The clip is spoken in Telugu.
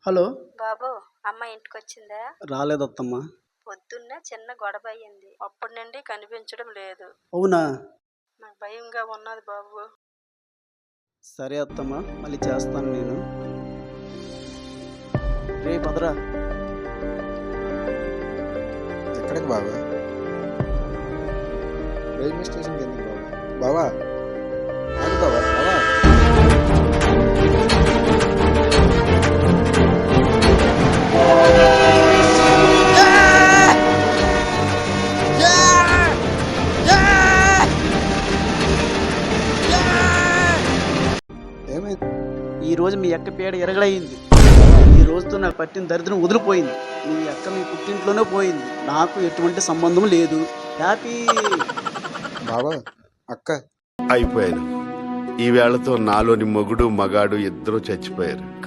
హలో బాబు, అమ్మ ఇంటికొచ్చిందా? రాలేదత్తమ్మా. పొద్దున్నే చిన్న గొడవ అయ్యింది. అప్పటి నుండి కనిపించడం లేదు. అవునా? నాకు భయంగా ఉన్నది బాబు. సరే అత్తమ్మా, మళ్ళీ చేస్తాను నేను. రే పదరా. ఎక్కడికి బాబా? రైల్వే స్టేషన్కి ఎందుకు బాబా? బాబా ఆగు బాబా. బాబా ఏమైంది? ఈ రోజు మీ అక్క పేడ ఎరగడయింది. ఈ రోజుతో నాకు పట్టిన దరిద్రం వదిలిపోయింది. మీ అక్క మీ పుట్టింట్లోనే పోయింది. నాకు ఎటువంటి సంబంధం లేదు. హ్యాపీ. బాబా అక్క అయిపోయాను. ఈ వేళతో నాలోని మొగుడు మగాడు ఇద్దరూ చచ్చిపోయారు.